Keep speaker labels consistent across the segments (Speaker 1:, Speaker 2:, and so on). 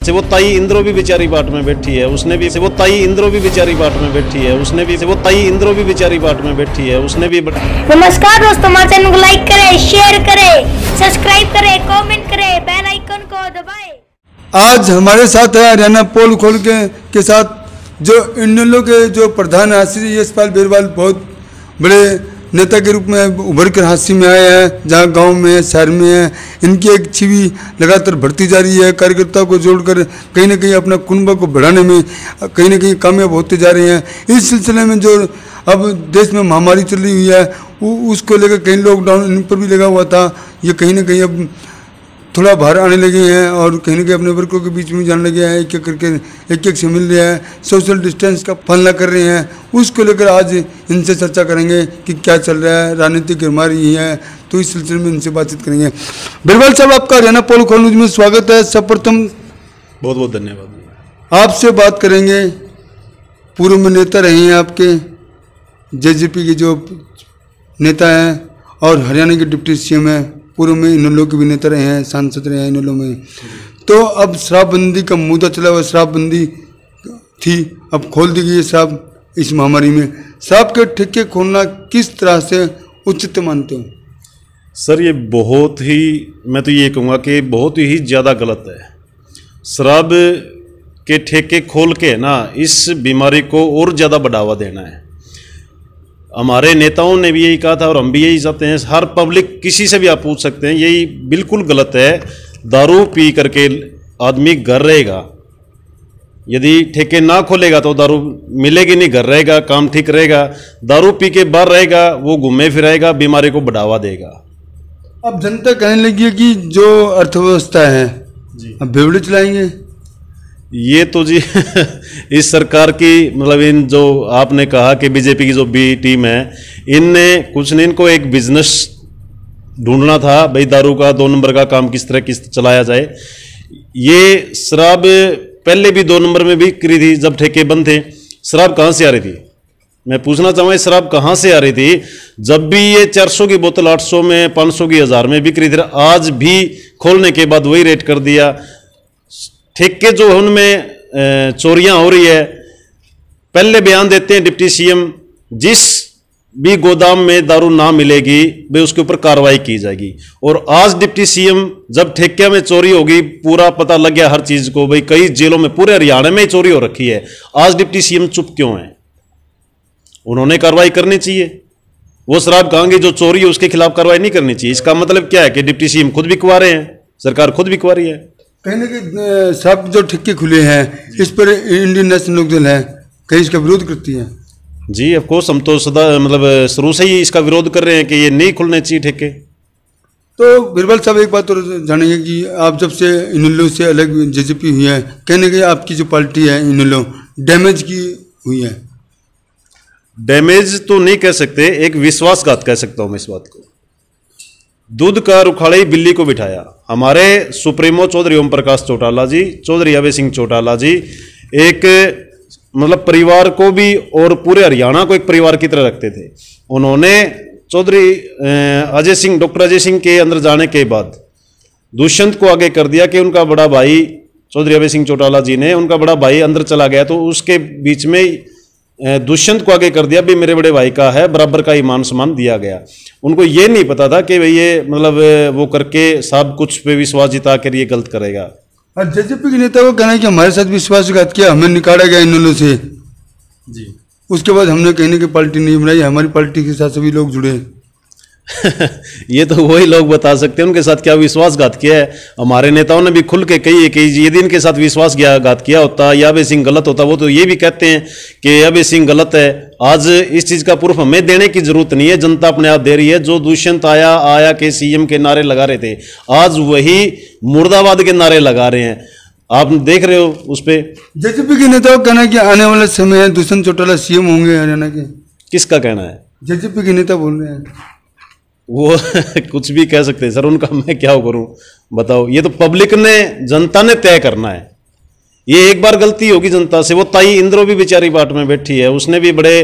Speaker 1: से वो ताई इंद्रो भी बेचारी बाट में बैठी है, उसने भी से वो ताई इंद्रो भी बेचारी बाट में बैठी है, उसने भी से वो ताई इंद्रो भी बेचारी बाट में बैठी है, उसने भी।
Speaker 2: नमस्कार दोस्तों, हमारे चैनल को लाइक करें, शेयर करें, सब्सक्राइब करें, कमेंट करें, बेल आइकन को दबाएं।
Speaker 3: आज हमारे साथ है हरियाणा पोल खोल के साथ जो इनेलो के जो प्रधान है श्री यशपाल बेरवाल, बहुत बड़े नेता के रूप में उभर कर हासिल में आए हैं। जहाँ गांव में है, शहर में है, इनकी एक छवि लगातार बढ़ती जा रही है। कार्यकर्ताओं को जोड़कर कहीं ना कहीं अपना कुनबा को बढ़ाने में कहीं ना कहीं कामयाब होते जा रहे हैं। इस सिलसिले में जो अब देश में महामारी चल रही हुई है उसको लेकर कहीं लॉकडाउन इन पर भी लगा हुआ था, ये कहीं ना कहीं अब थोड़ा बाहर आने लगे हैं और कहीं ना कहीं अपने वर्गों के बीच में जाने लगे हैं। एक एक करके एक से मिल रहे हैं, सोशल डिस्टेंस का पालना कर रहे हैं। उसको लेकर आज इनसे चर्चा करेंगे कि क्या चल रहा है, राजनीतिक हमारी है, तो इस सिलसिले में इनसे बातचीत करेंगे। बिरबल साहब, आपका हरियाणा पोल खोल न्यूज में स्वागत है। सर्वप्रथम
Speaker 1: बहुत बहुत धन्यवाद।
Speaker 3: आपसे बात करेंगे, पूर्व में नेता रहे हैं आपके, जेजेपी के जो नेता हैं और हरियाणा के डिप्टी सीएम हैं, पूर्व में इनेलो के भी नेता रहे हैं, सांसद रहे हैं इनेलो में। तो अब शराबबंदी का मुद्दा चला हुआ, शराबबंदी थी, अब खोल दी गई है शराब इस महामारी में। शराब के ठेके खोलना किस तरह से उचित मानते हो?
Speaker 1: सर, ये बहुत ही, मैं तो ये कहूँगा कि बहुत ही ज़्यादा गलत है। शराब के ठेके खोल के ना इस बीमारी को और ज़्यादा बढ़ावा देना है। हमारे नेताओं ने भी यही कहा था और हम भी यही चाहते हैं। हर पब्लिक, किसी से भी आप पूछ सकते हैं, यही बिल्कुल गलत है। दारू पी करके आदमी घर रहेगा, यदि ठेके ना खोलेगा तो दारू मिलेगी नहीं, घर रहेगा, काम ठीक रहेगा। दारू पी के बाहर रहेगा, वो घूमे फिराएगा, बीमारी को बढ़ावा देगा।
Speaker 3: अब जनता कहने लगी है कि जो अर्थव्यवस्था है जी अब बेवड़े चलाएंगे।
Speaker 1: ये तो जी इस सरकार की, मतलब इन जो आपने कहा कि बीजेपी की जो बी टीम है, इनने कुछ नहीं, इनको एक बिजनेस ढूंढना था भाई, दारू का 2 नंबर का काम किस तरह चलाया जाए। ये शराब पहले भी 2 नंबर में भी बिक्री थी जब ठेके बंद थे। शराब कहाँ से आ रही थी? मैं पूछना चाहूँगा, शराब कहाँ से आ रही थी? जब भी ये 400 की बोतल 800 में, 500 की 1000 में बिक्री थी, आज भी खोलने के बाद वही रेट कर दिया। ठेके जो उनमें चोरियां हो रही है, पहले बयान देते हैं डिप्टी सीएम, जिस भी गोदाम में दारू ना मिलेगी भाई उसके ऊपर कार्रवाई की जाएगी। और आज डिप्टी सीएम, जब ठेके में चोरी होगी, पूरा पता लग गया हर चीज को, भाई कई जेलों में पूरे हरियाणा में चोरी हो रखी है, आज डिप्टी सीएम चुप क्यों है? उन्होंने कार्रवाई करनी चाहिए। वो शराब कहांगे जो चोरी है उसके खिलाफ कार्रवाई नहीं करनी चाहिए। इसका मतलब क्या है कि डिप्टी सीएम खुद बिकवा रहे हैं, सरकार खुद बिकवा रही है।
Speaker 3: कहीं ना कहीं शराब जो ठेके खुले हैं, इस पर इंडियन नेशनल लोकदल है, कहीं इसका विरोध करती है।
Speaker 1: जी ऑफ कोर्स, हम तो सदा मतलब शुरू से ही इसका विरोध कर रहे हैं कि ये नहीं खुलने चाहिए ठेके।
Speaker 3: तो बिरबल साहब, एक बात और जानेंगे कि आप जब से इनेलो से अलग जेजेपी हुई है, कहने के आपकी जो पार्टी है इनेलो डैमेज की हुई है।
Speaker 1: डैमेज तो नहीं कह सकते, एक विश्वासघात कह सकता हूं मैं इस बात को। दूध का रुखाड़ा ही बिल्ली को बिठाया। हमारे सुप्रीमो चौधरी ओम प्रकाश चौटाला जी, चौधरी अभय सिंह चौटाला जी, एक मतलब परिवार को भी और पूरे हरियाणा को एक परिवार की तरह रखते थे। उन्होंने चौधरी अजय सिंह, डॉक्टर अजय सिंह के अंदर जाने के बाद दुष्यंत को आगे कर दिया कि उनका बड़ा भाई, चौधरी अभय सिंह चौटाला जी ने, उनका बड़ा भाई अंदर चला गया तो उसके बीच में दुष्यंत को आगे कर दिया भी मेरे बड़े भाई का है, बराबर का ईमान सम्मान दिया गया। उनको ये नहीं पता था कि भाई ये मतलब वो करके सब कुछ पे विश्वास जिता कर ये गलत करेगा।
Speaker 3: और जेजेपी के नेता को कहना है कि हमारे साथ विश्वासघात किया, हमें निकाला गया इनेलो से जी, उसके बाद हमने कहने की पार्टी नहीं बनाई, हमारी पार्टी के साथ सभी लोग जुड़े।
Speaker 1: ये तो वही लोग बता सकते हैं उनके साथ क्या विश्वासघात किया है। हमारे नेताओं ने भी खुल के कही है कि यदि इनके साथ विश्वासघात किया होता या अभय सिंह गलत होता, वो तो ये भी कहते हैं कि अभय सिंह गलत है। आज इस चीज का प्रूफ हमें देने की जरूरत नहीं है, जनता अपने आप दे रही है। जो दुष्यंत आया के सीएम के नारे लगा रहे थे, आज वही मुर्दाबाद के नारे लगा रहे हैं, आप देख रहे हो उस पर।
Speaker 3: जेजेपी के नेताओं का कहना है कि आने वाले समय में दुष्यंत चौटाला सीएम होंगे हरियाणा के।
Speaker 1: किसका कहना है?
Speaker 3: जेजेपी के नेता बोल रहे हैं।
Speaker 1: वो कुछ भी कह सकते हैं सर, उनका मैं क्या करूं बताओ। ये तो पब्लिक ने, जनता ने तय करना है। ये एक बार गलती होगी जनता से। वो ताई इंद्रो भी बेचारी बाट में बैठी है, उसने भी बड़े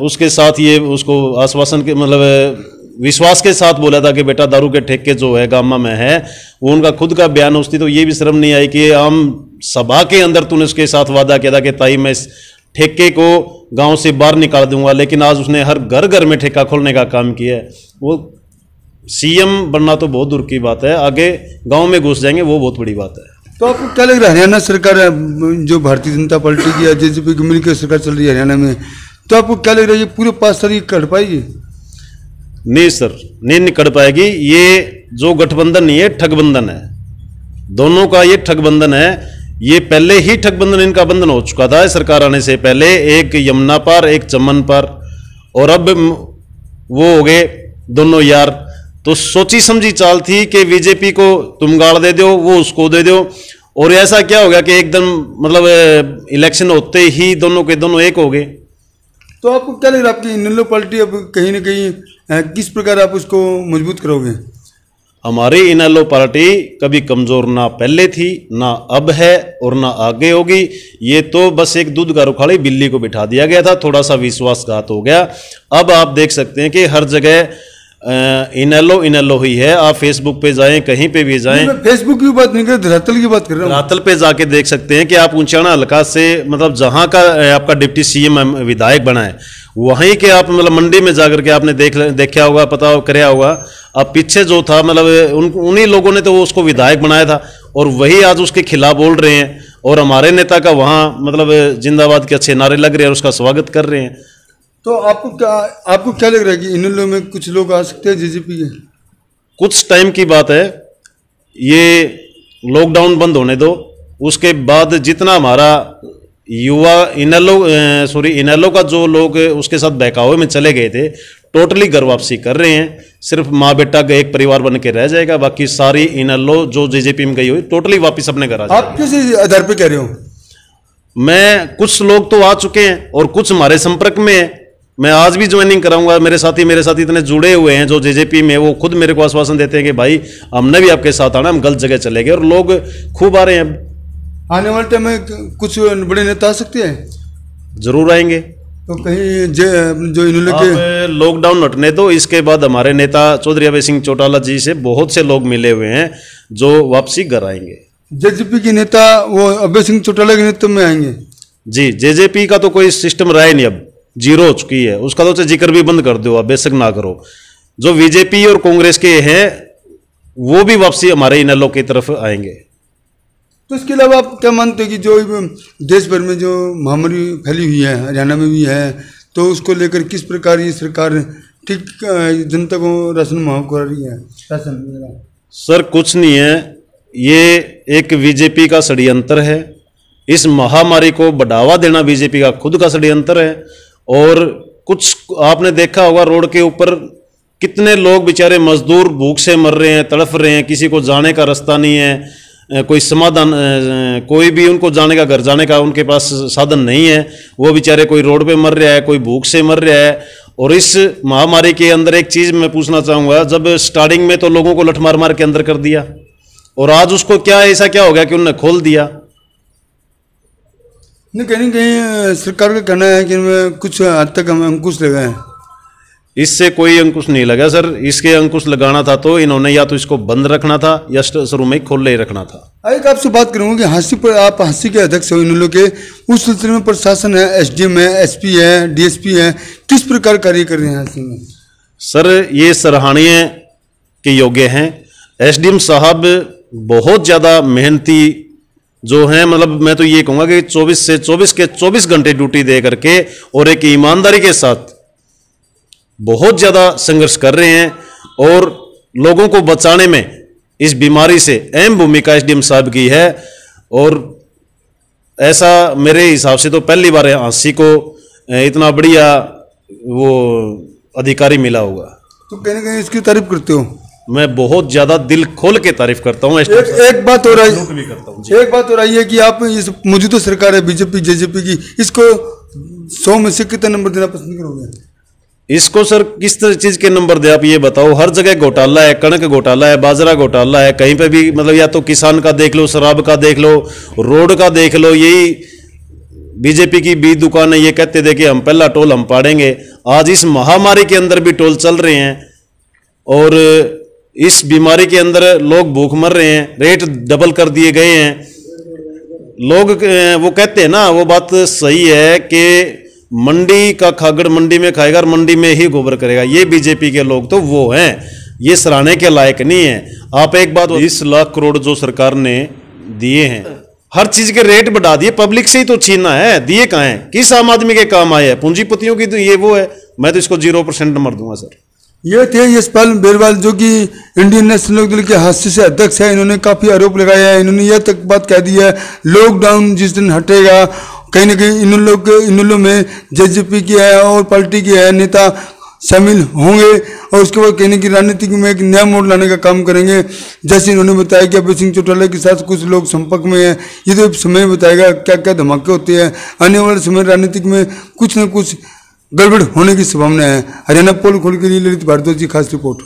Speaker 1: उसके साथ ये उसको आश्वासन के मतलब विश्वास के साथ बोला था कि बेटा दारू के ठेके जो है गामा में है, वो उनका खुद का बयान उसकी, तो ये भी शर्म नहीं आई कि आम सभा के अंदर तूने उसके साथ वादा किया था कि ताई मैं इस ठेके को गांव से बाहर निकाल दूंगा, लेकिन आज उसने हर घर घर में ठेका खोलने का काम किया है। वो सीएम बनना तो बहुत दूर की बात है, आगे गांव में घुस जाएंगे वो बहुत बड़ी बात है।
Speaker 3: तो आपको क्या लग रहा है हरियाणा सरकार जो भारतीय जनता पार्टी की या जेजेपी की मिलकर सरकार चल रही है हरियाणा में, तो आपको क्या लग रहा है ये पूरे 5 साल कर पाएगी?
Speaker 1: नहीं सर, नहीं कर पाएगी। ये जो गठबंधन नहीं है, ठगबंधन है, दोनों का ये ठगबंधन है। ये पहले ही ठगबंधन इनका बंधन हो चुका था सरकार आने से पहले, एक यमुना पर एक चमन पर, और अब वो हो गए दोनों यार। तो सोची समझी चाल थी कि बीजेपी को तुम गाड़ दे दो, वो उसको दे दो, और ऐसा क्या हो गया कि एकदम मतलब इलेक्शन होते ही दोनों के दोनों एक हो गए।
Speaker 3: तो आपको क्या लग रहा है आपकी इनेलो पार्टी अब कहीं ना कहीं किस प्रकार आप उसको मजबूत करोगे?
Speaker 1: हमारी इनेलो पार्टी कभी कमजोर ना पहले थी, ना अब है और ना आगे होगी। ये तो बस एक दूध का रुखाड़ी बिल्ली को बिठा दिया गया था, थोड़ा सा विश्वासघात हो गया। अब आप देख सकते हैं कि हर जगह इनेलो ही है। आप फेसबुक पे जाएं, कहीं पे भी जाएं,
Speaker 3: फेसबुक की बात नहीं कर, धरातल की बात कर रहा हूं।
Speaker 1: धरातल पे जाके देख सकते हैं कि आप ऊंचाना हल्का से मतलब जहां का आपका डिप्टी सीएम विधायक बना है, वहीं के आप मतलब मंडी में जाकर के आपने देखा होगा, पता कराया होगा। अब पीछे जो था मतलब उन्हीं लोगों ने तो वो उसको विधायक बनाया था, और वही आज उसके खिलाफ बोल रहे हैं, और हमारे नेता का वहां मतलब जिंदाबाद के अच्छे नारे लग रहे हैं और उसका स्वागत कर रहे हैं।
Speaker 3: तो आपको क्या लग रहा है कि इनेलो में कुछ लोग आ सकते हैं जेजेपी के?
Speaker 1: कुछ टाइम की बात है, ये लॉकडाउन बंद होने दो, उसके बाद जितना हमारा युवा इनेलो का जो लोग उसके साथ बहकावे में चले गए थे, टोटली घर वापसी कर रहे हैं। सिर्फ माँ बेटा का एक परिवार बन के रह जाएगा, बाकी सारी इनेलो जो जेजेपी में गई हुई टोटली वापस अपने घर आ जाएगी।
Speaker 3: आप किस आधार पे कह रहे हो?
Speaker 1: मैं कुछ लोग तो आ चुके हैं और कुछ हमारे संपर्क में है। मैं आज भी ज्वाइनिंग कराऊंगा। मेरे साथ इतने जुड़े हुए हैं जो जेजेपी में, वो खुद मेरे को आश्वासन देते हैं कि भाई हमने भी आपके साथ आना, हम गलत जगह चले गए, और लोग खूब आ रहे हैं।
Speaker 3: आने वाले टाइम में कुछ बड़े नेता आ सकते हैं?
Speaker 1: जरूर आएंगे।
Speaker 3: तो कहीं जो इन्होंने
Speaker 1: के लॉकडाउन हटने दो, इसके बाद हमारे नेता चौधरी अभय सिंह चौटाला जी से बहुत से लोग मिले हुए हैं जो वापसी घर आएंगे।
Speaker 3: जेजेपी के नेता वो अभय सिंह चौटाला के नेतृत्व में आएंगे?
Speaker 1: जी, जेजेपी का तो कोई सिस्टम रहा ही नहीं, अब जीरो हो चुकी है, उसका तो जिक्र भी बंद कर दो, आप बेशक ना करो। जो बीजेपी और कांग्रेस के हैं वो भी वापसी हमारे इनेलो की तरफ आएंगे।
Speaker 3: तो इसके अलावा आप क्या मानते हैं कि जो देश भर में जो महामारी फैली हुई है, हरियाणा में भी है, तो उसको लेकर किस प्रकार ये सरकार ठीक जनता को राशन मुहैया करा रही है? राशन
Speaker 1: सर कुछ नहीं है, ये एक बीजेपी का षड्यंत्र है। इस महामारी को बढ़ावा देना बीजेपी का खुद का षड्यंत्र है। और कुछ आपने देखा होगा रोड के ऊपर कितने लोग बेचारे मजदूर भूख से मर रहे हैं, तड़फ रहे हैं, किसी को जाने का रास्ता नहीं है, कोई समाधान, कोई भी उनको जाने का, घर जाने का उनके पास साधन नहीं है। वो बेचारे कोई रोड पे मर रहा है, कोई भूख से मर रहा है। और इस महामारी के अंदर एक चीज मैं पूछना चाहूंगा, जब स्टार्टिंग में तो लोगों को लठ मार मार के अंदर कर दिया, और आज उसको क्या ऐसा क्या हो गया कि उन्होंने खोल दिया?
Speaker 3: नहीं, कहीं कहीं सरकार का कहना है कि इनमें कुछ हद तक हमें अंकुश लगा है।
Speaker 1: इससे कोई अंकुश नहीं लगा सर। इसके अंकुश लगाना था तो इन्होंने या तो इसको बंद रखना था या शुरू में खोल ही रखना था।
Speaker 3: एक आपसे बात करूंगा कि हांसी पर आप हांसी के अध्यक्ष हो इन लोगों के, उस सिलसिले में प्रशासन है, एसडीएम है, एसपी है, डीएसपी है, किस प्रकार कार्य कर रहे हैं हांसी में? सर
Speaker 1: ये सराहनीय के योग्य हैं। एसडीएम साहब बहुत ज़्यादा मेहनती जो हैं, मतलब मैं तो ये कहूँगा कि 24 घंटे ड्यूटी दे करके और एक ईमानदारी के साथ बहुत ज़्यादा संघर्ष कर रहे हैं, और लोगों को बचाने में इस बीमारी से अहम भूमिका एसडीएम साहब की है। और ऐसा मेरे हिसाब से तो पहली बार हांसी को इतना बढ़िया वो अधिकारी मिला होगा।
Speaker 3: तो कहीं ना कहीं इसकी तारीफ करते हो?
Speaker 1: मैं बहुत ज्यादा दिल खोल के तारीफ करता हूँ।
Speaker 3: एक बात हो रही है कि आप इस मौजूदा सरकार है बीजेपी जेजेपी की, इसको 100 में से कितना नंबर देना पसंद करोगे?
Speaker 1: इसको सर किस चीज के नंबर दे आप ये बताओ। हर जगह घोटाला है, कणक घोटाला है, बाजरा घोटाला है, कहीं पे भी मतलब या तो किसान का देख लो, शराब का देख लो, रोड का देख लो। यही बीजेपी की बीज दुकान है, ये कहते थे कि हम पहला टोल हम पाड़ेंगे। आज इस महामारी के अंदर भी टोल चल रहे हैं। और इस बीमारी के अंदर लोग भूख मर रहे हैं, रेट डबल कर दिए गए हैं। लोग वो कहते हैं ना, वो बात सही है कि मंडी का खागड़ मंडी में खाएगा और मंडी में ही गोबर करेगा। ये बीजेपी के लोग तो वो हैं, ये सराहने के लायक नहीं है। आप एक बात, 20 लाख करोड़ जो सरकार ने दिए हैं, हर चीज के रेट बढ़ा दिए, पब्लिक से ही तो छीना है, दिए कहाँ हैं? किस आम आदमी के काम आए हैं? पूंजीपतियों की तो ये वो है। मैं तो इसको 0% नंबर दूंगा सर।
Speaker 3: ये थे यशपाल बेरवाल, जो कि इंडियन नेशनल लोक दल के हास्य से अध्यक्ष है। इन्होंने काफ़ी आरोप लगाया है। इन्होंने यह तक बात कह दी है, लॉकडाउन जिस दिन हटेगा, कहीं ना कहीं इन लोगों में जेजेपी की है और पार्टी के है नेता शामिल होंगे और उसके बाद कहीं ना कहीं राजनीति में एक नया मोड़ लाने का काम करेंगे। जैसे इन्होंने बताया कि अभय सिंह चौटाला के साथ कुछ लोग संपर्क में हैं। ये तो समय बताएगा क्या क्या धमाके होते हैं। आने वाले समय राजनीतिक में कुछ न कुछ गड़बड़ होने की संभावना है। हरियाणा पोल खोल के लिए ललित भारद्वाज की खास रिपोर्ट।